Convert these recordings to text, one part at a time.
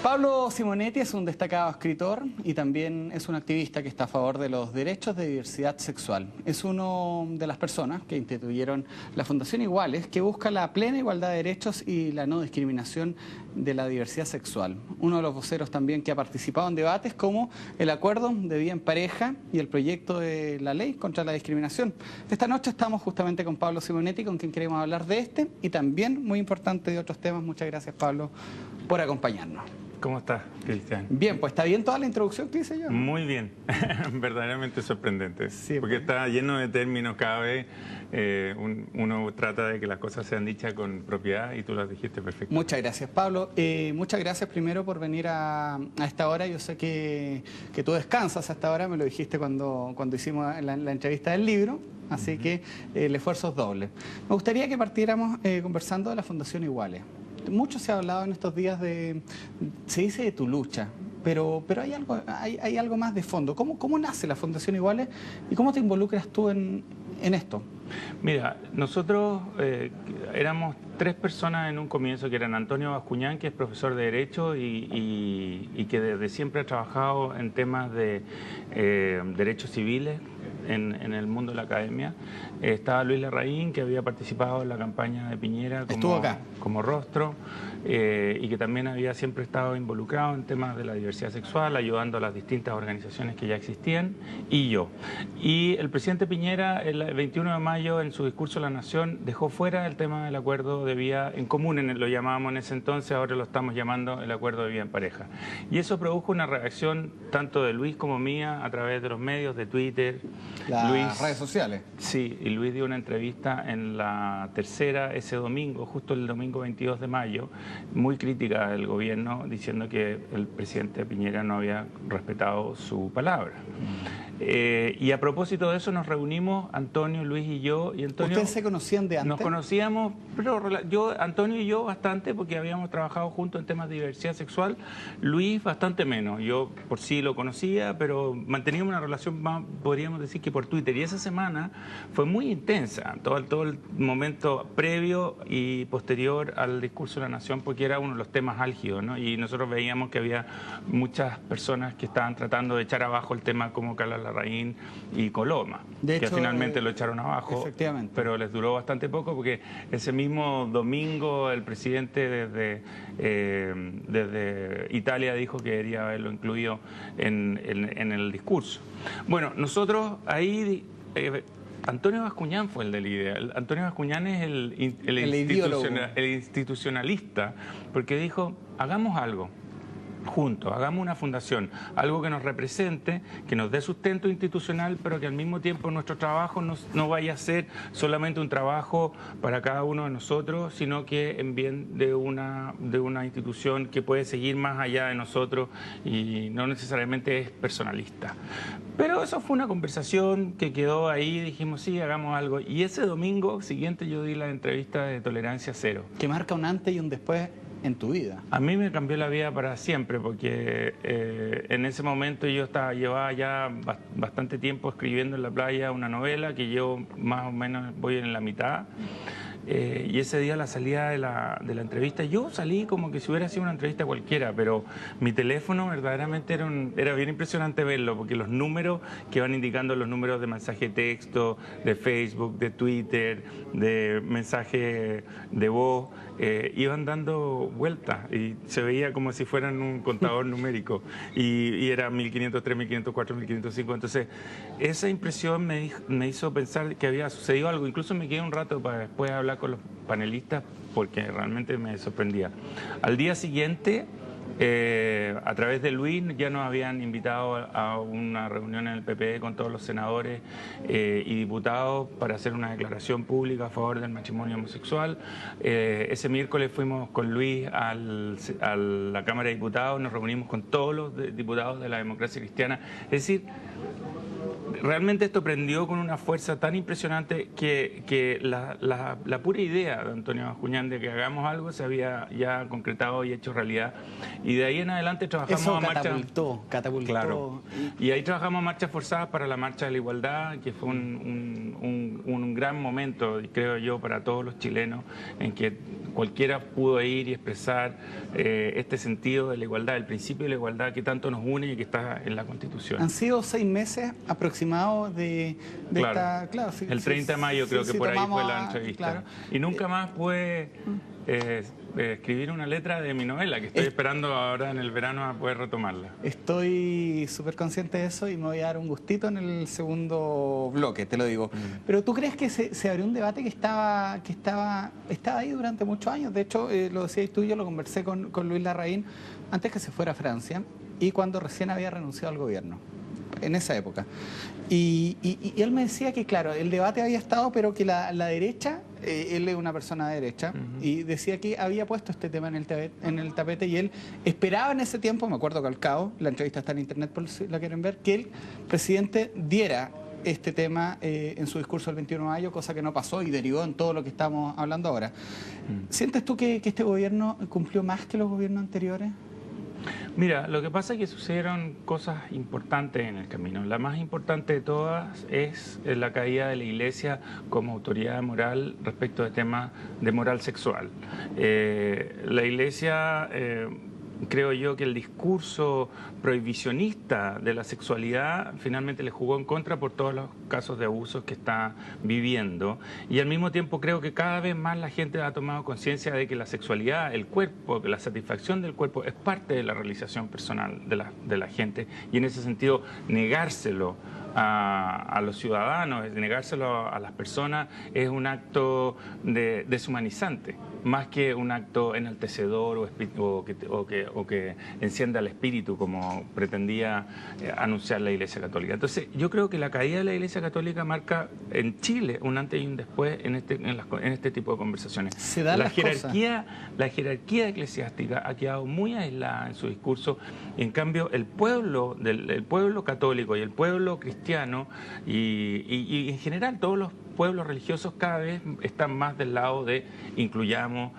Pablo Simonetti es un destacado escritor y también es un activista que está a favor de los derechos de diversidad sexual. Es uno de las personas que instituyeron la Fundación Iguales, que busca la plena igualdad de derechos y la no discriminación de la diversidad sexual. Uno de los voceros también que ha participado en debates como el acuerdo de vida en pareja y el proyecto de la ley contra la discriminación. Esta noche estamos justamente con Pablo Simonetti, con quien queremos hablar de este y también, muy importante, de otros temas. Muchas gracias, Pablo, por acompañarnos. ¿Cómo estás, Cristian? Bien, pues está bien toda la introducción que hice yo. Muy bien, verdaderamente sorprendente, Sí, porque está lleno de términos cada vez. Uno trata de que las cosas sean dichas con propiedad y tú las dijiste perfecto. Muchas gracias, Pablo. Muchas gracias primero por venir a esta hora. Yo sé que tú descansas a esta hora, me lo dijiste cuando hicimos la entrevista del libro, así que el esfuerzo es doble. Me gustaría que partiéramos conversando de la Fundación Iguales. Mucho se ha hablado en estos días se dice de tu lucha, pero hay algo más de fondo. ¿Cómo nace la Fundación Iguales y cómo te involucras tú en esto? Mira, nosotros éramos 3 personas en un comienzo, que eran Antonio Bascuñán, que es profesor de Derecho y que desde siempre ha trabajado en temas de derechos civiles en el mundo de la academia. Estaba Luis Larraín, que había participado en la campaña de Piñera como rostro, y que también había siempre estado involucrado en temas de la diversidad sexual, ayudando a las distintas organizaciones que ya existían, y yo. Y el presidente Piñera, el 21 de mayo, en su discurso a la Nación, dejó fuera el tema del acuerdo de vida en común, lo llamábamos en ese entonces, ahora lo estamos llamando el acuerdo de vida en pareja. Y eso produjo una reacción tanto de Luis como mía a través de los medios, de Twitter. Las redes sociales. Sí, y Luis dio una entrevista en La Tercera ese domingo, justo el domingo 22 de mayo, muy crítica del gobierno, diciendo que el presidente Piñera no había respetado su palabra. Y a propósito de eso nos reunimos Antonio, Luis y yo. Y Antonio, ¿ustedes se conocían de antes? Nos conocíamos, pero Antonio y yo bastante, porque habíamos trabajado juntos en temas de diversidad sexual. Luis bastante menos. Yo por sí lo conocía, pero manteníamos una relación más, podríamos decir, que por Twitter. Y esa semana fue muy intensa, todo el momento previo y posterior al discurso de la Nación, porque era uno de los temas álgidos, ¿no? Y nosotros veíamos que había muchas personas que estaban tratando de echar abajo el tema, como Carla Larraín y Coloma, de hecho, que finalmente lo echaron abajo, pero les duró bastante poco, porque ese mismo domingo el presidente desde Italia dijo que quería haberlo incluido en el discurso. Bueno, nosotros ahí... Antonio Bascuñán fue el de la idea. Antonio Bascuñán es el institucionalista, porque dijo, hagamos algo juntos, hagamos una fundación, algo que nos represente, que nos dé sustento institucional, pero que al mismo tiempo nuestro trabajo no vaya a ser solamente un trabajo para cada uno de nosotros, sino que en bien de una institución que puede seguir más allá de nosotros y no necesariamente es personalista. Pero eso fue una conversación que quedó ahí, dijimos sí, hagamos algo. Y ese domingo siguiente yo di la entrevista de Tolerancia Cero. Que marca un antes y un después en tu vida. A mí me cambió la vida para siempre, porque en ese momento yo llevaba ya bastante tiempo escribiendo en la playa una novela que yo más o menos voy en la mitad. Y ese día, la salida de la entrevista, yo salí como que si hubiera sido una entrevista cualquiera, pero mi teléfono verdaderamente era bien impresionante verlo, porque los números que van indicando, los números de mensaje de texto, de Facebook, de Twitter, de mensaje de voz, iban dando vueltas y se veía como si fueran un contador numérico, y era 1503, 1504, 1505. Entonces esa impresión me hizo pensar que había sucedido algo. Incluso me quedé un rato para después hablar con los panelistas, porque realmente me sorprendía. Al día siguiente, a través de Luis, ya nos habían invitado a una reunión en el PPD con todos los senadores y diputados para hacer una declaración pública a favor del matrimonio homosexual. Ese miércoles fuimos con Luis a la Cámara de Diputados, nos reunimos con todos los diputados de la democracia cristiana. Es decir, realmente esto prendió con una fuerza tan impresionante que la pura idea de Antonio Bascuñán de que hagamos algo se había ya concretado y hecho realidad. Y de ahí en adelante trabajamos eso a catapultó. Claro. Y ahí trabajamos a marchas forzadas para la Marcha de la Igualdad, que fue un un gran momento, creo yo, para todos los chilenos, en que cualquiera pudo ir y expresar este sentido de la igualdad, el principio de la igualdad que tanto nos une y que está en la Constitución. Han sido 6 meses aproximados de claro. esta... Claro, el 30 de mayo creo que por ahí fue la entrevista. Claro. Y nunca más pude escribir una letra de mi novela, que estoy esperando ahora en el verano a poder retomarla. Estoy súper consciente de eso y me voy a dar un gustito en el segundo bloque, te lo digo. Pero ¿tú crees que se abrió un debate que estaba ahí durante muchos años? De hecho, lo decías tú y yo lo conversé con Luis Larraín antes que se fuera a Francia y cuando recién había renunciado al gobierno, en esa época. Y él me decía que, claro, el debate había estado, pero que la derecha, él es una persona de derecha, y decía que había puesto este tema en el tapete y él esperaba en ese tiempo, me acuerdo que al cabo, la entrevista está en internet por si la quieren ver, que el presidente diera este tema en su discurso del 21 de mayo, cosa que no pasó y derivó en todo lo que estamos hablando ahora. ¿Sientes tú que este gobierno cumplió más que los gobiernos anteriores? Mira, lo que pasa es que sucedieron cosas importantes en el camino. La más importante de todas es la caída de la Iglesia como autoridad moral respecto de temas de moral sexual. La Iglesia... creo yo que el discurso prohibicionista de la sexualidad finalmente le jugó en contra por todos los casos de abusos que está viviendo, y al mismo tiempo creo que cada vez más la gente ha tomado conciencia de que la sexualidad, el cuerpo, que la satisfacción del cuerpo es parte de la realización personal de la gente, y en ese sentido negárselo a los ciudadanos, negárselo a las personas es un acto deshumanizante, más que un acto enaltecedor o que encienda el espíritu como pretendía anunciar la Iglesia Católica. Entonces yo creo que la caída de la Iglesia Católica marca en Chile un antes y un después en este tipo de conversaciones. La jerarquía eclesiástica ha quedado muy aislada en su discurso, y en cambio el pueblo católico y el pueblo cristiano y en general todos los pueblos religiosos cada vez están más del lado de incluyamos,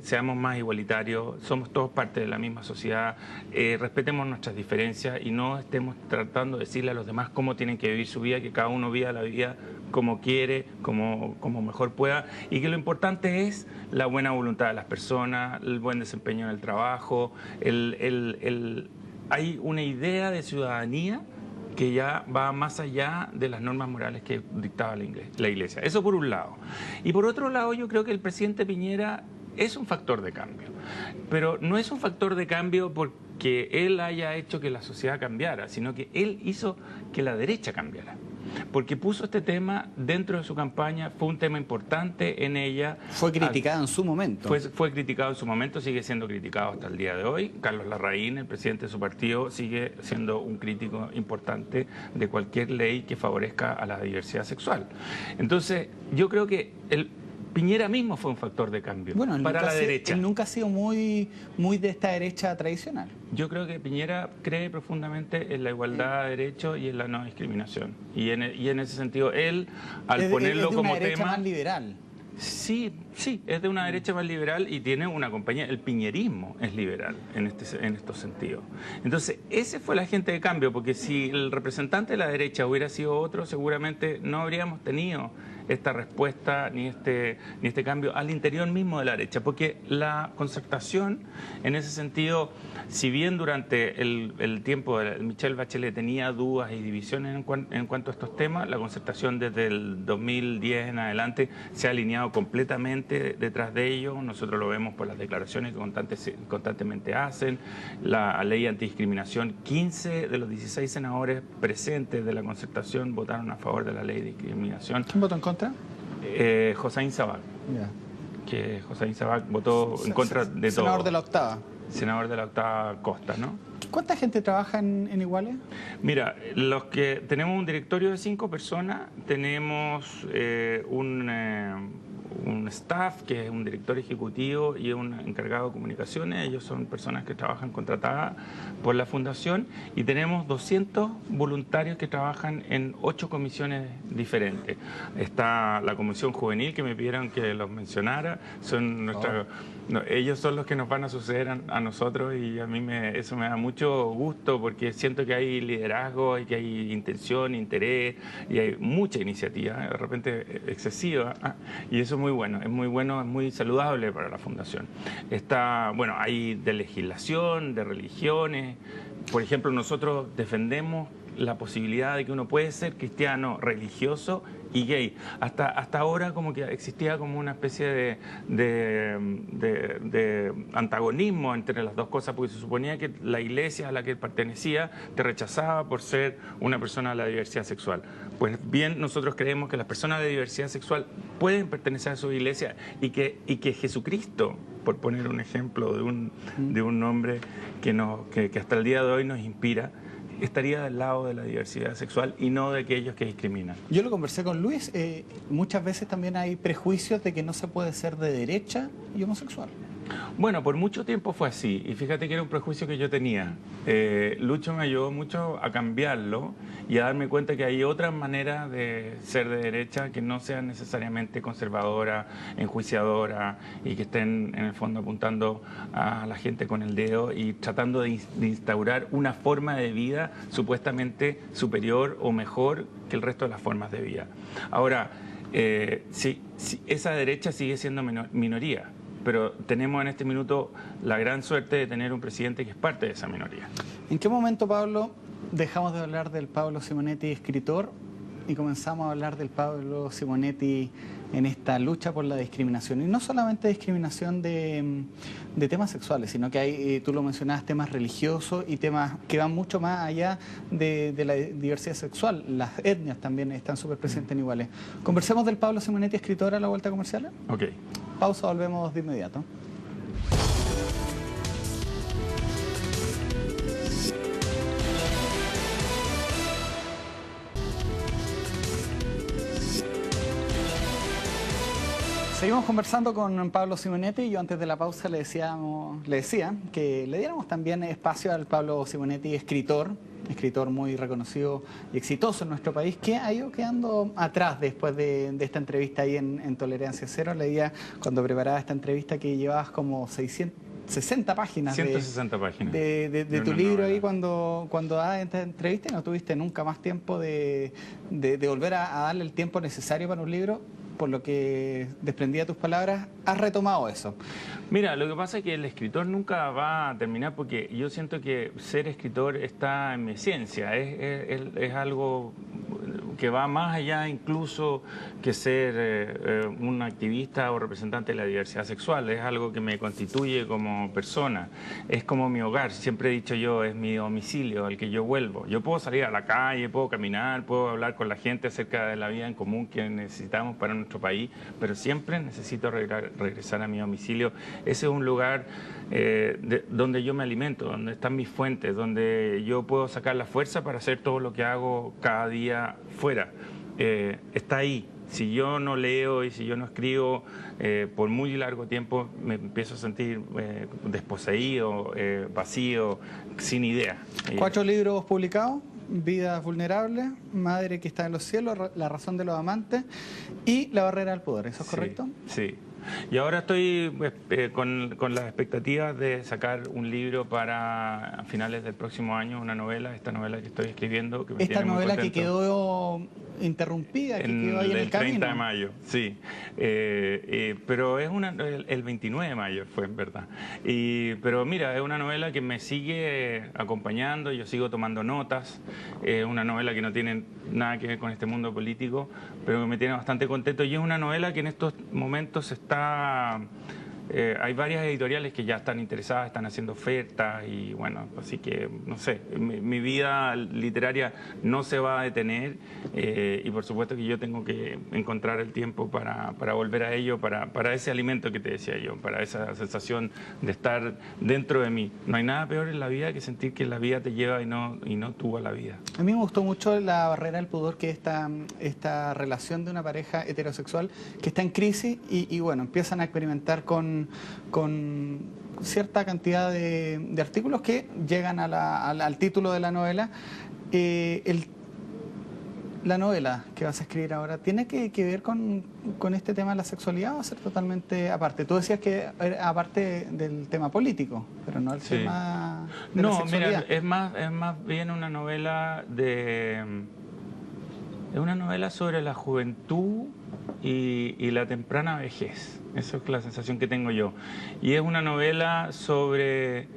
seamos más igualitarios, somos todos parte de la misma sociedad, respetemos nuestras diferencias y no estemos tratando de decirle a los demás cómo tienen que vivir su vida, que cada uno viva la vida como quiere, como mejor pueda, y que lo importante es la buena voluntad de las personas, el buen desempeño en el trabajo, hay una idea de ciudadanía que ya va más allá de las normas morales que dictaba la Iglesia. Eso por un lado. Y por otro lado, yo creo que el presidente Piñera es un factor de cambio. Pero no es un factor de cambio porque él haya hecho que la sociedad cambiara, sino que él hizo que la derecha cambiara. Porque puso este tema dentro de su campaña, fue un tema importante en ella. Fue criticado en su momento. Fue criticado en su momento, sigue siendo criticado hasta el día de hoy. Carlos Larraín, el presidente de su partido, sigue siendo un crítico importante de cualquier ley que favorezca a la diversidad sexual. Entonces, yo creo que Piñera mismo fue un factor de cambio para la derecha. Él nunca ha sido muy de esta derecha tradicional. Yo creo que Piñera cree profundamente en la igualdad de derechos y en la no discriminación. Y en ese sentido, él, al ponerlo como tema... Es de una derecha más liberal. Sí, es de una derecha más liberal y tiene una compañía. El piñerismo es liberal en estos sentidos. Entonces, ese fue el agente de cambio, porque si el representante de la derecha hubiera sido otro, seguramente no habríamos tenido esta respuesta ni este cambio al interior mismo de la derecha, porque la concertación, en ese sentido, si bien durante el tiempo de Michelle Bachelet tenía dudas y divisiones en cuanto a estos temas, la concertación desde el 2010 en adelante se ha alineado completamente detrás de ellos. Nosotros lo vemos por las declaraciones que constantemente hacen, la ley antidiscriminación. 15 de los 16 senadores presentes de la concertación votaron a favor de la ley de discriminación. ¿Quién votó en contra? Hossein Sabac. Yeah. Que Hossein Sabac votó en contra de todo. Senador de la octava. Senador de la octava costa, ¿no? ¿Cuánta gente trabaja en Iguales? Mira, los que tenemos un directorio de 5 personas, tenemos un staff, que es un director ejecutivo y un encargado de comunicaciones. Ellos son personas que trabajan contratadas por la Fundación, y tenemos 200 voluntarios que trabajan en 8 comisiones diferentes. Está la Comisión Juvenil, que me pidieron que los mencionara. Son ellos son los que nos van a suceder a nosotros, y a mí eso me da mucho gusto, porque siento que hay liderazgo y que hay intención, interés, y hay mucha iniciativa, de repente excesiva, y eso es muy bueno, es muy saludable para la Fundación. Hay de legislación, de religiones. Por ejemplo, nosotros defendemos la posibilidad de que uno puede ser cristiano, religioso y gay. Hasta ahora como que existía como una especie de antagonismo entre las dos cosas, porque se suponía que la iglesia a la que pertenecía te rechazaba por ser una persona de la diversidad sexual. Pues bien, nosotros creemos que las personas de diversidad sexual pueden pertenecer a su iglesia, y que Jesucristo, por poner un ejemplo de un hombre que hasta el día de hoy nos inspira, estaría del lado de la diversidad sexual y no de aquellos que discriminan. Yo lo conversé con Luis, muchas veces también hay prejuicios de que no se puede ser de derecha y homosexual. Bueno, por mucho tiempo fue así, y fíjate que era un prejuicio que yo tenía. Lucho me ayudó mucho a cambiarlo y a darme cuenta que hay otras maneras de ser de derecha que no sean necesariamente conservadora, enjuiciadora, y que estén en el fondo apuntando a la gente con el dedo y tratando de instaurar una forma de vida supuestamente superior o mejor que el resto de las formas de vida. Ahora, sí, esa derecha sigue siendo minoría, pero tenemos en este minuto la gran suerte de tener un presidente que es parte de esa minoría. ¿En qué momento, Pablo, dejamos de hablar del Pablo Simonetti escritor y comenzamos a hablar del Pablo Simonetti en esta lucha por la discriminación? Y no solamente discriminación de temas sexuales, sino que hay, tú lo mencionabas, temas religiosos y temas que van mucho más allá de la diversidad sexual. Las etnias también están súper presentes en iguales. Conversemos del Pablo Simonetti escritor a la vuelta comercial. Ok. Pausa, volvemos de inmediato. Seguimos conversando con Pablo Simonetti, y yo antes de la pausa le decía que le diéramos también espacio al Pablo Simonetti escritor muy reconocido y exitoso en nuestro país, que ha ido quedando atrás después de esta entrevista ahí en Tolerancia Cero. Leía cuando preparaba esta entrevista que llevabas como 60 páginas 160 páginas de tu libro ahí cuando das esta entrevista, y no tuviste nunca más tiempo de volver a darle el tiempo necesario para un libro. Por lo que desprendía de tus palabras, has retomado eso. Mira, lo que pasa es que el escritor nunca va a terminar, porque yo siento que ser escritor está en mi esencia, es algo que va más allá incluso que ser un activista o representante de la diversidad sexual. Es algo que me constituye como persona, es como mi hogar. Siempre he dicho yo, es mi domicilio al que yo vuelvo. Yo puedo salir a la calle, puedo caminar, puedo hablar con la gente acerca de la vida en común que necesitamos para nuestro país, pero siempre necesito regresar a mi domicilio. Ese es un lugar donde yo me alimento, donde están mis fuentes, donde yo puedo sacar la fuerza para hacer todo lo que hago cada día fuera. Está ahí. Si yo no leo y si yo no escribo por muy largo tiempo, me empiezo a sentir desposeído, vacío, sin idea. 4 libros publicados: Vidas vulnerables, Madre que está en los cielos, La razón de los amantes y La barrera del poder. ¿Eso es correcto? Sí. Y ahora estoy con las expectativas de sacar un libro para finales del próximo año, una novela, esta novela que estoy escribiendo. Que me esta tiene muy novela contento. Que quedó interrumpida, que quedó ahí en el camino. El 30 de mayo, sí. Pero es el 29 de mayo fue, en verdad. Pero mira, es una novela que me sigue acompañando, yo sigo tomando notas. Es una novela que no tiene nada que ver con este mundo político, pero que me tiene bastante contento. Y es una novela que en estos momentos está hay varias editoriales que ya están interesadas, están haciendo ofertas y bueno, así que no sé, mi vida literaria no se va a detener y por supuesto que yo tengo que encontrar el tiempo para volver a ello, para ese alimento que te decía yo, para esa sensación de estar dentro de mí. No hay nada peor en la vida que sentir que la vida te lleva y no tú a la vida. A mí me gustó mucho La barrera del pudor, que es esta relación de una pareja heterosexual que está en crisis y bueno, empiezan a experimentar con cierta cantidad de artículos que llegan al título de la novela. La novela que vas a escribir ahora, ¿tiene que ver con este tema de la sexualidad o va a ser totalmente aparte? Tú decías que era aparte del tema político, pero no el tema de la sexualidad. Mira, es más bien una novela es una novela sobre la juventud y la temprana vejez. Esa es la sensación que tengo yo. Y es una novela sobre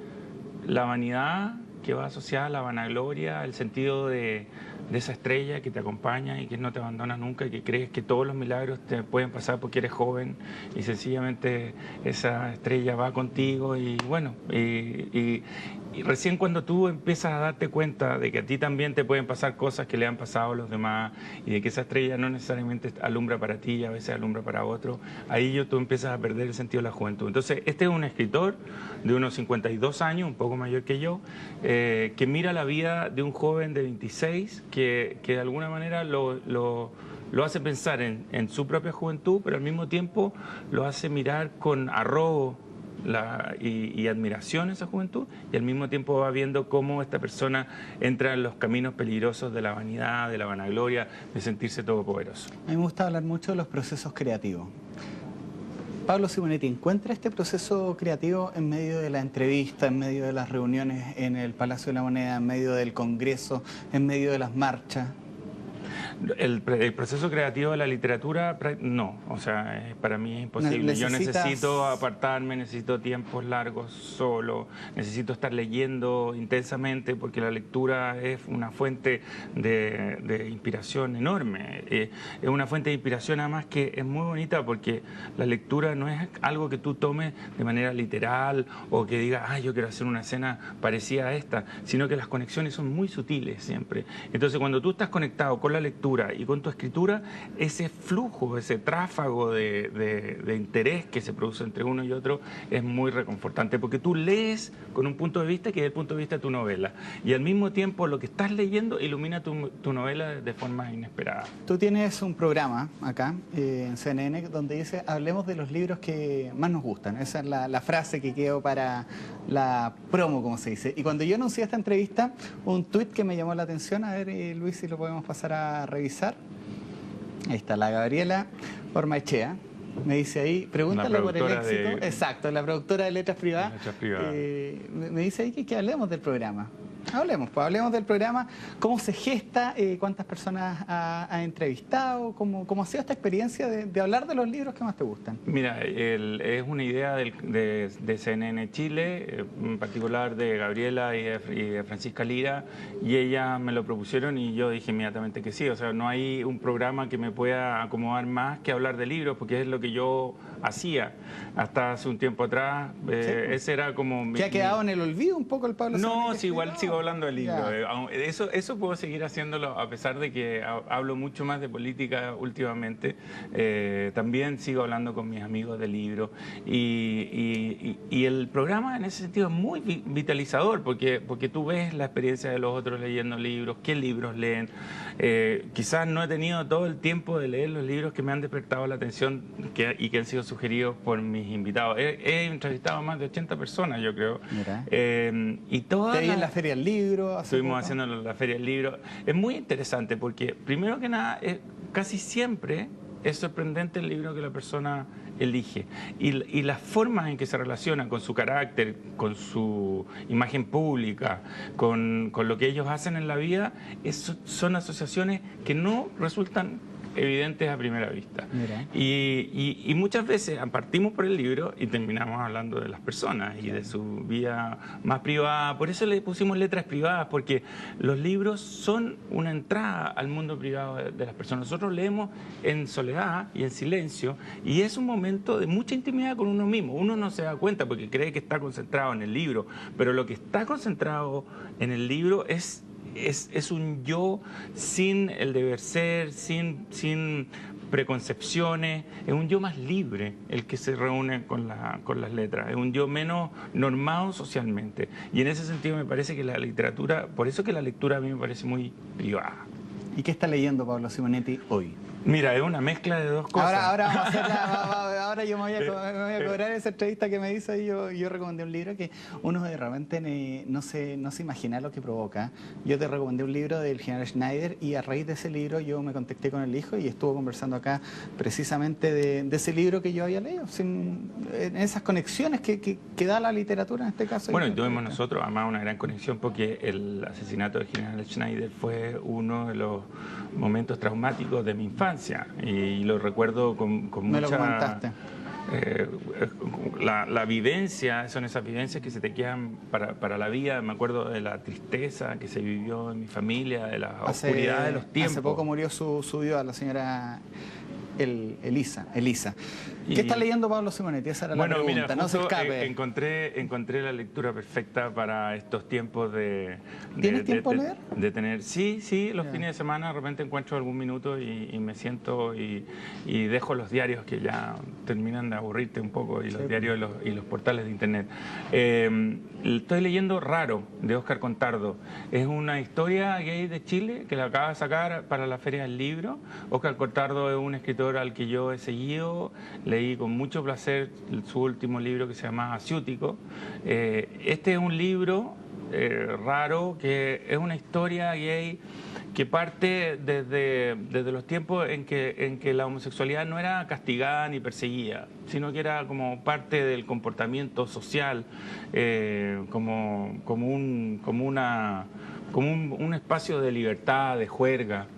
la vanidad que va asociada a la vanagloria, el sentido de esa estrella que te acompaña y que no te abandona nunca y que crees que todos los milagros te pueden pasar porque eres joven y sencillamente esa estrella va contigo y bueno, y recién cuando tú empiezas a darte cuenta de que a ti también te pueden pasar cosas que le han pasado a los demás y de que esa estrella no necesariamente alumbra para ti y a veces alumbra para otro, ahí tú empiezas a perder el sentido de la juventud. Entonces, este es un escritor de unos 52 años, un poco mayor que yo, que mira la vida de un joven de 26 que de alguna manera lo hace pensar en su propia juventud, pero al mismo tiempo lo hace mirar con arrobo y admiración esa juventud, y al mismo tiempo va viendo cómo esta persona entra en los caminos peligrosos de la vanidad, de la vanagloria, de sentirse todopoderoso. A mí me gusta hablar mucho de los procesos creativos. Pablo Simonetti, ¿encuentra este proceso creativo en medio de la entrevista, en medio de las reuniones en el Palacio de la Moneda, en medio del Congreso, en medio de las marchas? El proceso creativo de la literatura, no, o sea, para mí es imposible. Yo necesito apartarme, necesito tiempos largos solo, necesito estar leyendo intensamente porque la lectura es una fuente de inspiración enorme. Es una fuente de inspiración además que es muy bonita porque la lectura no es algo que tú tomes de manera literal o que digas, ah, yo quiero hacer una escena parecida a esta, sino que las conexiones son muy sutiles siempre. Entonces, cuando tú estás conectado con la lectura y con tu escritura, ese flujo, ese tráfago de interés que se produce entre uno y otro es muy reconfortante, porque tú lees con un punto de vista que es el punto de vista de tu novela, y al mismo tiempo lo que estás leyendo ilumina tu novela de forma inesperada. Tú tienes un programa acá en CNN donde dice, hablemos de los libros que más nos gustan. Esa es la frase que quedó para la promo, como se dice. Y cuando yo anuncié esta entrevista, un tuit que me llamó la atención, a ver, Luis, si lo podemos pasar a revisar. Ahí está, la Gabriela Ormaechea. Me dice ahí, pregúntale por el éxito. Exacto, la productora de Letras Privadas. Me dice ahí que hablemos del programa. Hablemos del programa, cómo se gesta, cuántas personas ha entrevistado, cómo ha sido esta experiencia de hablar de los libros que más te gustan. Mira, es una idea de CNN Chile, en particular de Gabriela y de Francisca Lira, y ellas me lo propusieron y yo dije inmediatamente que sí. O sea, no hay un programa que me pueda acomodar más que hablar de libros, porque es lo que yo hacía hasta hace un tiempo atrás. Ese era como... ¿Que ha quedado en el olvido un poco el Pablo? No, sí, igual sigo hablando del libro. Eso puedo seguir haciéndolo a pesar de que hablo mucho más de política últimamente. También sigo hablando con mis amigos del libro. Y el programa en ese sentido es muy vitalizador porque tú ves la experiencia de los otros leyendo libros, qué libros leen. Quizás no he tenido todo el tiempo de leer los libros que me han despertado la atención y que han sido sugeridos por mis invitados. He entrevistado a más de 80 personas, yo creo. Y todas te vi en la Feria del Libro. Estuvimos haciendo la Feria del Libro. Es muy interesante porque, primero que nada, casi siempre es sorprendente el libro que la persona elige. Y las formas en que se relaciona con su carácter, con su imagen pública, con lo que ellos hacen en la vida, son asociaciones que no resultan evidentes a primera vista. Mira. Y muchas veces partimos por el libro y terminamos hablando de las personas y de su vida más privada. Por eso le pusimos letras privadas, porque los libros son una entrada al mundo privado de las personas. Nosotros leemos en soledad y en silencio, y es un momento de mucha intimidad con uno mismo. Uno no se da cuenta porque cree que está concentrado en el libro, pero lo que está concentrado en el libro es un yo sin el deber ser, sin preconcepciones, es un yo más libre el que se reúne con las letras, es un yo menos normado socialmente. Y en ese sentido me parece que la literatura, por eso que la lectura a mí me parece muy privada. ¿Y qué está leyendo Pablo Simonetti hoy? Mira, es una mezcla de dos cosas. Ahora yo me voy a cobrar esa entrevista que me hizo y yo recomendé un libro que uno de repente no se imagina lo que provoca. Yo te recomendé un libro del general Schneider y a raíz de ese libro yo me contacté con el hijo y estuvo conversando acá precisamente de ese libro que yo había leído, en esas conexiones que da la literatura en este caso. Bueno, y tuvimos nosotros además una gran conexión porque el asesinato del general Schneider fue uno de los momentos traumáticos de mi infancia. Y lo recuerdo con me mucha... lo comentaste. La vivencia, son esas vivencias que se te quedan para la vida. Me acuerdo de la tristeza que se vivió en mi familia, de la oscuridad de los tiempos. Hace poco murió su viuda, la señora Elisa. ¿Qué está leyendo Pablo Simonetti? Esa era la pregunta, mira, no se escape. Encontré la lectura perfecta para estos tiempos de... ¿Tienes tiempo de leer? De tener, sí, los fines de semana de repente encuentro algún minuto y me siento y dejo los diarios que ya terminan de aburrirte un poco, y los diarios y los portales de internet. Estoy leyendo Raro, de Óscar Contardo. Es una historia gay de Chile que la acaba de sacar para la Feria del Libro. Óscar Contardo es un escritor al que yo he seguido, leí con mucho placer su último libro que se llama Asiútico. Este es un libro raro, que es una historia gay que parte desde los tiempos en que la homosexualidad no era castigada ni perseguida, sino que era como parte del comportamiento social, como un espacio de libertad, de juerga.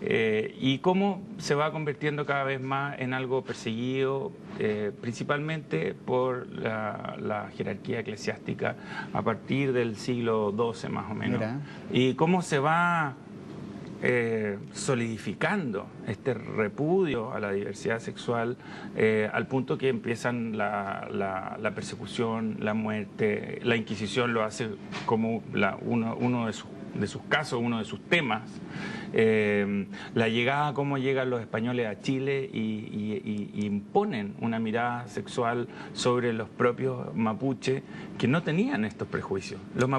Y cómo se va convirtiendo cada vez más en algo perseguido, principalmente por la jerarquía eclesiástica a partir del siglo XII más o menos. Mira. Y cómo se va solidificando este repudio a la diversidad sexual al punto que empiezan la persecución, la muerte. La Inquisición lo hace como uno de sus casos, uno de sus temas. La llegada, cómo llegan los españoles a Chile y imponen una mirada sexual sobre los propios mapuches que no tenían estos prejuicios. Los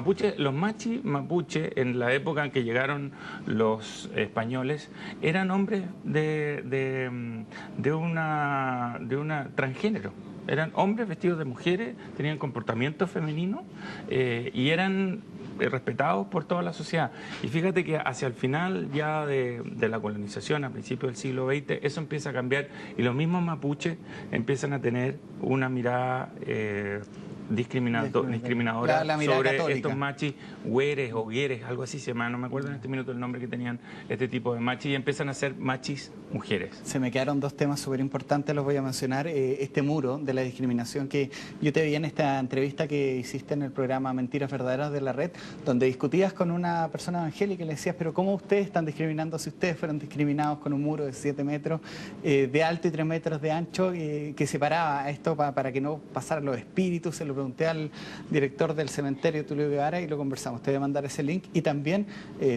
machi mapuche, en la época en que llegaron los españoles, eran hombres de una transgénero. Eran hombres vestidos de mujeres, tenían comportamiento femenino y eran respetados por toda la sociedad. Y fíjate que hacia el final ya de la colonización, a principios del siglo XX, eso empieza a cambiar y los mismos mapuches empiezan a tener una mirada discriminadora sobre católica. Estos machis güeres o gueres, algo así se llama, no me acuerdo en este minuto el nombre que tenían este tipo de machis, y empiezan a ser machis mujeres. Se me quedaron dos temas súper importantes, los voy a mencionar. Este muro de la discriminación que yo te vi en esta entrevista que hiciste en el programa Mentiras Verdaderas de la Red, donde discutías con una persona evangélica y le decías, pero ¿cómo ustedes están discriminando si ustedes fueron discriminados con un muro de 7 metros de alto y 3 metros de ancho que separaba esto para que no pasaran los espíritus? Se lo pregunté al director del cementerio, Tulio Guevara, y lo conversamos. Te voy a mandar ese link. Y también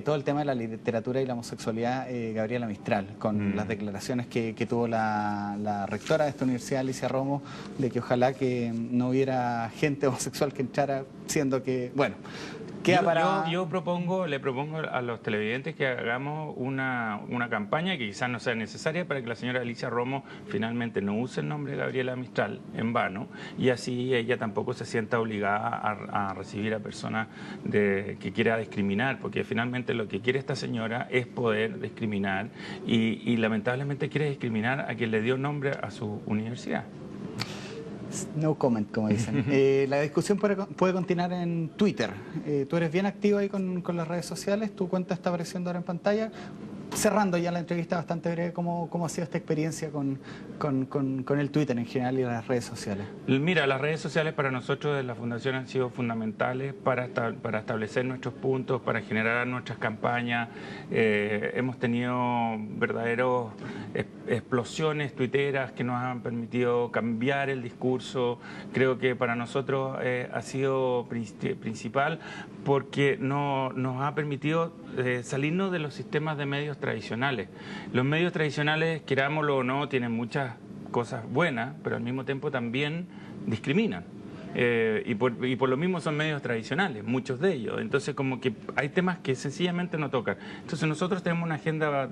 todo el tema de la literatura y la homosexualidad, Gabriela Mistral, con las declaraciones que tuvo la rectora de esta universidad, Alicia Romo, de que ojalá que no hubiera gente homosexual que entrara, siendo que, bueno... Yo le propongo a los televidentes que hagamos una campaña que quizás no sea necesaria para que la señora Alicia Romo finalmente no use el nombre de Gabriela Mistral en vano, y así ella tampoco se sienta obligada a recibir a personas que quiera discriminar, porque finalmente lo que quiere esta señora es poder discriminar y lamentablemente quiere discriminar a quien le dio nombre a su universidad. No comment, como dicen. La discusión puede continuar en Twitter. Tú eres bien activo ahí con las redes sociales, tu cuenta está apareciendo ahora en pantalla. cerrando ya la entrevista bastante breve, ¿cómo ha sido esta experiencia con el Twitter en general y las redes sociales? Mira, las redes sociales para nosotros de la Fundación han sido fundamentales para establecer nuestros puntos, para generar nuestras campañas. Hemos tenido verdaderos explosiones tuiteras que nos han permitido cambiar el discurso. Creo que para nosotros ha sido principal porque nos ha permitido salirnos de los sistemas de medios tradicionales. Los medios tradicionales, querámoslo o no, tienen muchas cosas buenas, pero al mismo tiempo también discriminan. Y por lo mismo son medios tradicionales, muchos de ellos. Entonces, como que hay temas que sencillamente no tocan. Entonces, nosotros tenemos una agenda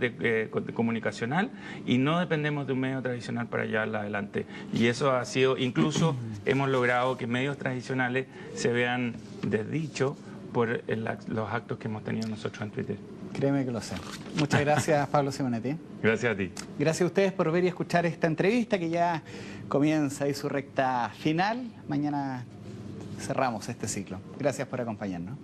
comunicacional y no dependemos de un medio tradicional para llevarla adelante. Y eso ha sido, incluso hemos logrado que medios tradicionales se vean desdichos por los actos que hemos tenido nosotros en Twitter. Créeme que lo sé. Muchas gracias, Pablo Simonetti. Gracias a ti. Gracias a ustedes por ver y escuchar esta entrevista que ya comienza ahí su recta final. Mañana cerramos este ciclo. Gracias por acompañarnos.